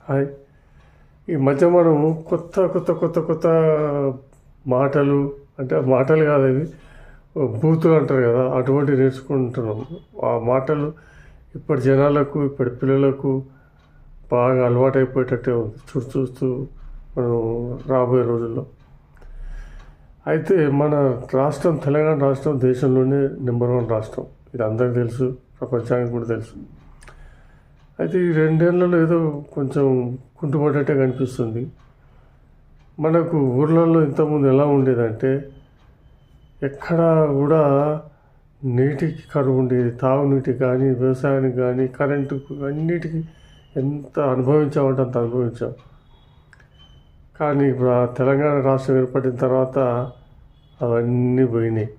Hi. ఈ మధ్య మనం కొత్త కొత్త కొత్త కొత్త మాటలు, అంటే మాటలు కాదు అవి, బూతులు అంటారు కదా, అటువంటివి నేర్చుకుంటున్నాం. ఆ మాటలు ఇప్పటి జనాలకు, ఇప్పటి పిల్లలకు బాగా అలవాటు అయిపోయేటట్టే ఉంది చూస్తూ మనం రాబోయే రోజుల్లో. అయితే మన రాష్ట్రం, తెలంగాణ రాష్ట్రం దేశంలోనే నెంబర్ 1 రాష్ట్రం. ఇది అందరికీ తెలుసు, ప్రపంచానికి కూడా తెలుసు. అయితే ఈ 2 ఏళ్లలో ఏదో కొంచెం కుంటుపడ్డట్టే కనిపిస్తుంది. మనకు ఊర్లలో ఇంతకుముందు ఎలా ఉండేదంటే, ఎక్కడా కూడా నీటికి కరువు ఉండేది. తాగునీటి కానీ, వ్యవసాయానికి కానీ, కరెంటుకు, అన్నిటికీ ఎంత అనుభవించామంటే అంత అనుభవించాం. కానీ ఇప్పుడు ఆ తెలంగాణ రాష్ట్రం ఏర్పడిన తర్వాత అవన్నీ పోయినాయి.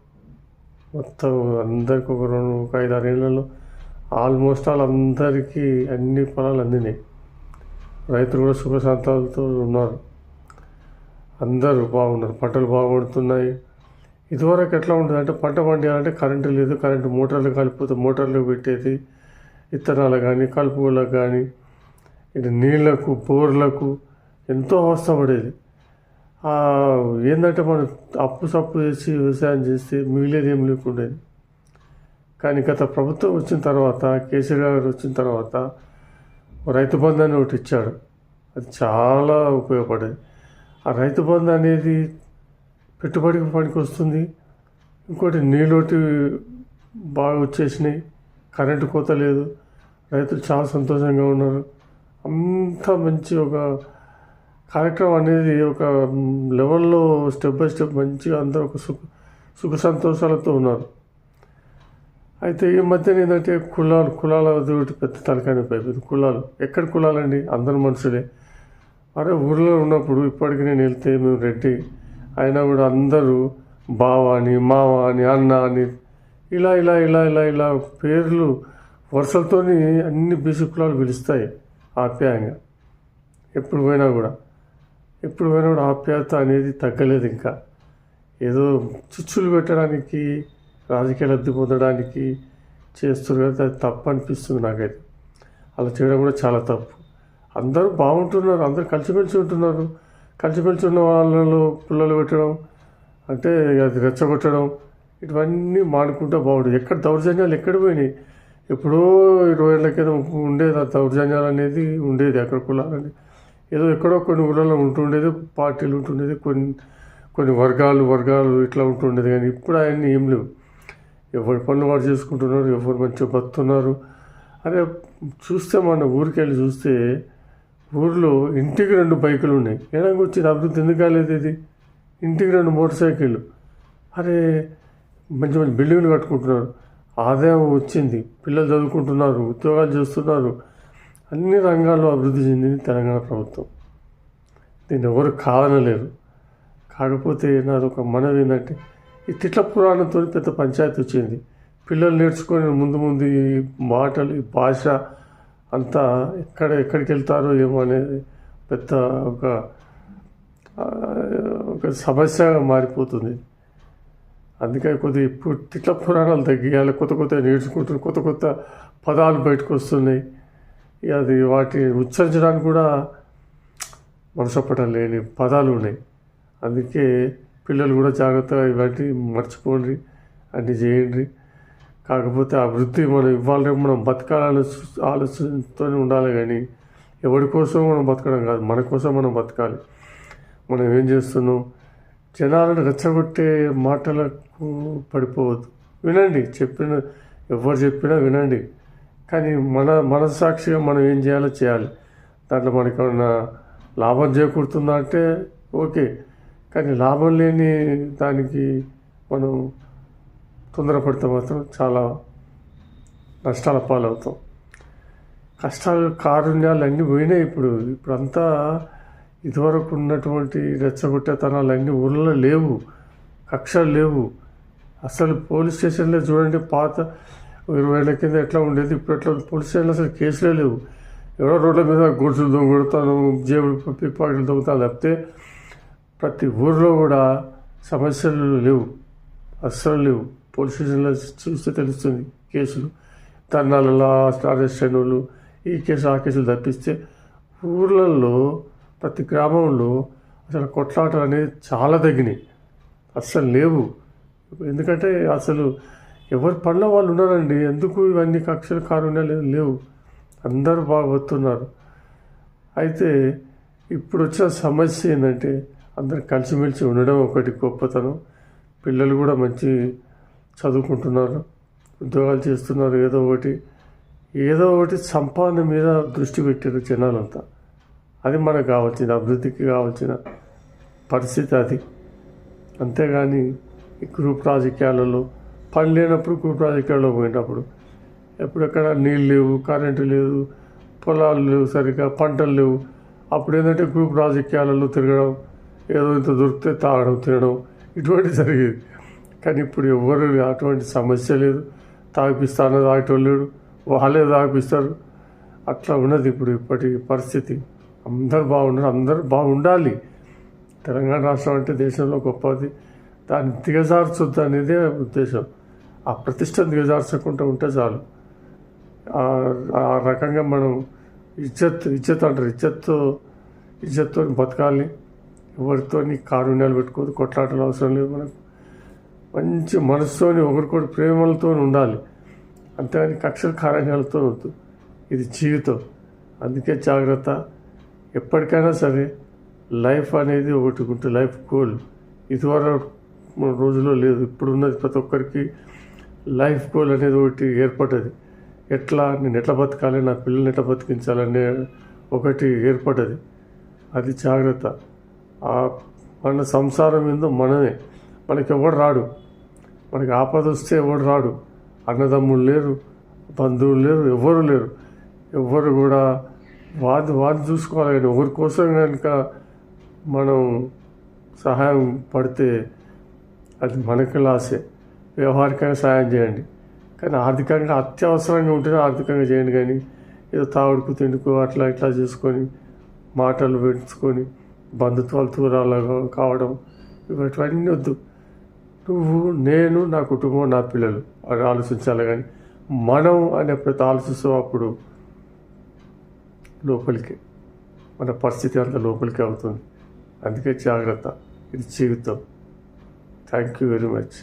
మొత్తం అందరికి ఒక 5-6 ఏళ్లలో ఆల్మోస్ట్ అందరికీ అన్ని పొలాలు అందినాయి. రైతులు కూడా సుఖశాంతాలతో ఉన్నారు, అందరూ బాగున్నారు, పంటలు బాగుపడుతున్నాయి. ఇదివరకు ఎట్లా ఉంటుంది అంటే, పంట పండియాలంటే కరెంటు లేదు, కరెంటు మోటార్లు కలిపిపోతే మోటార్లు పెట్టేది, విత్తనాలు కానీ, కలుపులకు కానీ, ఇటు నీళ్లకు, బోర్లకు ఎంతో అవస్థ పడేది. ఏంటంటే మనం అప్పు చేసి వ్యవసాయం చేస్తే మిగిలేది ఏం లేకుండేది. కానీ గత ప్రభుత్వం వచ్చిన తర్వాత, కేసీఆర్ గారు వచ్చిన తర్వాత రైతు బంధు అని ఒకటి ఇచ్చాడు. అది చాలా ఉపయోగపడేది. ఆ రైతు బంధు అనేది పెట్టుబడికి పనికి వస్తుంది. ఇంకోటి నీళ్ళోటి బాగా వచ్చేసినాయి, కరెంటు కోత లేదు, రైతులు చాలా సంతోషంగా ఉన్నారు. అంత మంచి ఒక కార్యక్రమం అనేది ఒక లెవెల్లో స్టెప్ బై స్టెప్ మంచిగా అందరూ ఒక సుఖ సంతోషాలతో ఉన్నారు. అయితే ఈ మధ్యన ఏంటంటే కులాల దూటి పెద్ద తలకాయ అయిపోయింది. కులాలు ఎక్కడ కులాలండి, అందరు మనుషులే. అరే ఊళ్ళో ఉన్నప్పుడు ఇప్పటికి నేను వెళ్తే మేము రెడ్డి అయినా కూడా అందరూ బావ అని, మావ అని, అన్న అని ఇలా ఇలా ఇలా ఇలా ఇలా పేర్లు వరుసలతో అన్ని బీసీ కులాలు పిలుస్తాయి ఆప్యాయంగా. ఎప్పుడు పోయినా కూడా ఆప్యాయత అనేది తగ్గలేదు. ఇంకా ఏదో చిచ్చులు పెట్టడానికి, రాజకీయ లబ్ధి పొందడానికి చేస్తున్నారు కదా, అది తప్పు అనిపిస్తుంది నాకైతే. అలా చేయడం కూడా చాలా తప్పు. అందరూ బాగుంటున్నారు, అందరూ కలిసిమెలిసి ఉంటున్నారు. కలిసిమెలిసి ఉన్న వాళ్ళలో పుల్లలు పెట్టడం అంటే అది రెచ్చగొట్టడం, ఇవన్నీ మానుకుంటే బాగుంటుంది. ఎక్కడ దౌర్జన్యాలు ఎక్కడ పోయినాయి? ఎప్పుడో 20 ఏళ్ల క్రితం ఉండేది ఆ దౌర్జన్యాలు అనేది ఉండేది. అక్కడ కులాలని ఏదో ఎక్కడో కొన్ని ఊళ్ళలో ఉంటుండేది, పార్టీలు ఉంటుండేది, కొన్ని వర్గాలు ఇట్లా ఉంటుండేది. కానీ ఇప్పుడు అవన్నీ ఏం లేవు. ఎవరి పనులు వాడు చేసుకుంటున్నారు, ఎవరు మంచిగా బతున్నారు. అరే చూస్తే మన ఊరికి వెళ్ళి చూస్తే ఊరిలో ఇంటికి 2 బైకులు ఉన్నాయి. ఏడాకి వచ్చింది అభివృద్ధి ఎందుకు కాలేదు? ఇది ఇంటికి 2 మోటార్ సైకిళ్ళు. అరే మంచి బిల్డింగ్లు కట్టుకుంటున్నారు, ఆదాయం వచ్చింది, పిల్లలు చదువుకుంటున్నారు, ఉద్యోగాలు చేస్తున్నారు. అన్ని రంగాల్లో అభివృద్ధి చెందింది తెలంగాణ ప్రభుత్వం. దీన్ని ఎవరు కాదనలేరు. కాకపోతే నాది ఒక మనవి ఏంటంటే, ఈ తిట్ల పురాణంతో పెద్ద పంచాయతీ వచ్చింది. పిల్లలు నేర్చుకొని ముందు ఈ మాటలు, ఈ భాష అంతా ఎక్కడికి వెళ్తారో ఏమో అనేది పెద్ద ఒక సమస్యగా మారిపోతుంది. అందుకే కొద్దిగా ఇప్పుడు తిట్ల పురాణాలు తగ్గియాలి, కొత్త నేర్చుకుంటున్నారు, కొత్త పదాలు బయటకు వస్తున్నాయి. అది వాటిని ఉచ్చరించడానికి కూడా మనసొప్పటం లేని పదాలు ఉన్నాయి. అందుకే పిల్లలు కూడా జాగ్రత్తగా ఇవన్నీ మర్చిపోండి, అన్నీ చేయండి. కాకపోతే అభివృద్ధి మనం ఇవ్వాలి, మనం బతకాలని ఆలోచనతో ఉండాలి. కానీ ఎవరి కోసం మనం బతకడం కాదు, మన కోసం మనం బతకాలి. మనం ఏం చేస్తున్నాం, జనాలను రెచ్చగొట్టే మాటలకు పడిపోవద్దు. వినండి, ఎవరు చెప్పినా వినండి. కానీ మనస్సాక్షిగా మనం ఏం చేయాలో చేయాలి. దాంట్లో మనకి ఏమన్నా లాభం చేకూరుతుందా అంటే ఓకే, కానీ లాభం లేని దానికి మనం తొందరపడితే మాత్రం చాలా నష్టాల పాలవుతాం. కష్టాలు, కారుణ్యాలు అన్నీ పోయినాయి. ఇప్పుడంతా ఇదివరకు ఉన్నటువంటి రెచ్చగొట్టేతనాలు అన్నీ ఊళ్ళో లేవు, కక్షలు లేవు. అసలు పోలీస్ స్టేషన్లో చూడండి, పాత 20 ఏళ్ల కింద ఎట్లా ఉండేది, ఇప్పుడు ఎట్లా పోలీస్ స్టేషన్లో అసలు కేసులే లేవు. ఎవరో రోడ్ల మీద గొడుసులు దొంగతాను, జేబులు పిక్పాకెట్లు దొంగతాను తప్పితే ప్రతి ఊరిలో కూడా సమస్యలు లేవు, అస్సలు లేవు. పోలీస్ స్టేషన్లో చూస్తే తెలుస్తుంది కేసులు, ధర్నాలలో అరెస్ట్ అయిన వాళ్ళు, ఈ కేసు ఆ కేసులు తప్పిస్తే ఊర్లలో ప్రతి గ్రామంలో అసలు కొట్లాటలు అనేది చాలా తగ్గినాయి, అస్సలు లేవు. ఎందుకంటే అసలు ఎవరి పనిలో వాళ్ళు ఉన్నారండి. ఎందుకు ఇవన్నీ కక్షలు కారుణ్యాలు లేవు, అందరూ బాగా వస్తున్నారు. అయితే ఇప్పుడు వచ్చిన సమస్య ఏంటంటే అందరు కలిసిమెలిసి ఉండడం ఒకటి గొప్పతనం. పిల్లలు కూడా మంచి చదువుకుంటున్నారు, ఉద్యోగాలు చేస్తున్నారు. ఏదో ఒకటి సంపాదన మీద దృష్టి పెట్టారు జనాలంతా. అది మనకు కావాల్సిన అభివృద్ధికి కావాల్సిన పరిస్థితి అది. అంతేగాని ఈ గ్రూప్ రాజకీయాలలో పని లేనప్పుడు గ్రూప్ రాజకీయాల్లో పోయినప్పుడు ఎప్పుడెక్కడ నీళ్ళు లేవు, కరెంటు లేదు, పొలాలు లేవు, సరిగ్గా పంటలు లేవు. అప్పుడు ఏంటంటే గ్రూప్ రాజకీయాలలో తిరగడం, ఏదో ఇంత దొరికితే తాగడం, తినడం, ఇటువంటి జరిగేది. కానీ ఇప్పుడు ఎవరు అటువంటి సమస్య లేదు. తాగిపిస్తానో తాగటం లేడు, వాళ్ళే తాగిపిస్తారు. అట్లా ఉన్నది ఇప్పటి పరిస్థితి. అందరు బాగున్నారు, అందరూ బాగుండాలి. తెలంగాణ రాష్ట్రం అంటే దేశంలో గొప్పది. దాన్ని దిగజార్చొద్దు అనేదే ఉద్దేశం. ఆ ప్రతిష్టను దిగజార్చకుండా ఉంటే చాలు. ఆ రకంగా మనం ఇజ్జత్ అంటారు, ఇజ్జత్తో బతకాలి. ఎవరితో కారుణ్యాలు పెట్టుకోదు, కొట్లాటలు అవసరం లేదు. మనకు మంచి మనసుతోని ఒకరికొకరు ప్రేమలతో ఉండాలి, అంతేగాని కక్షల కారణ్యాలతో వద్దు. ఇది జీవితం, అందుకే జాగ్రత్త. ఎప్పటికైనా సరే లైఫ్ అనేది ఒకటి ఉంటుంది, లైఫ్ గోల్. ఇదివరకు రోజుల్లో లేదు, ఇప్పుడున్నది. ప్రతి ఒక్కరికి లైఫ్ గోల్ అనేది ఒకటి ఏర్పడ్డది. నేను ఎట్లా బతకాలి, నా పిల్లల్ని ఎట్లా బతికించాలనే ఒకటి ఏర్పడ్డది. అది జాగ్రత్త. మన సంసారం ఏందో మనమే. మనకి ఎవడు రాడు, మనకి ఆపద వస్తే ఎవడు రాడు. అన్నదమ్ములు లేరు, బంధువులు లేరు, ఎవరు లేరు. ఎవరు కూడా వాది చూసుకోవాలి. కానీ ఒకరి కోసం కనుక మనం సహాయం పడితే అది మనకి లాసే. వ్యవహారికంగా సహాయం చేయండి, కానీ ఆర్థికంగా అత్యవసరంగా ఉంటేనే ఆర్థికంగా చేయండి. కానీ ఏదో తాగుడుకు తిండుకు అట్లా ఇట్లా చేసుకొని మాటలు పెంచుకొని బంధుత్వాలు దూరాలు కావడం, ఇవన్నీ వద్దు. నువ్వు, నేను, నా కుటుంబం, నా పిల్లలు అని ఆలోచించాలి. కానీ మనం అనే ప్రతి ఆలోచిస్తూ అప్పుడు లోపలికి మన పరిస్థితి అంతా లోపలికి అవుతుంది. అందుకే జాగ్రత్త, ఇది జీవితం. Thank you very much.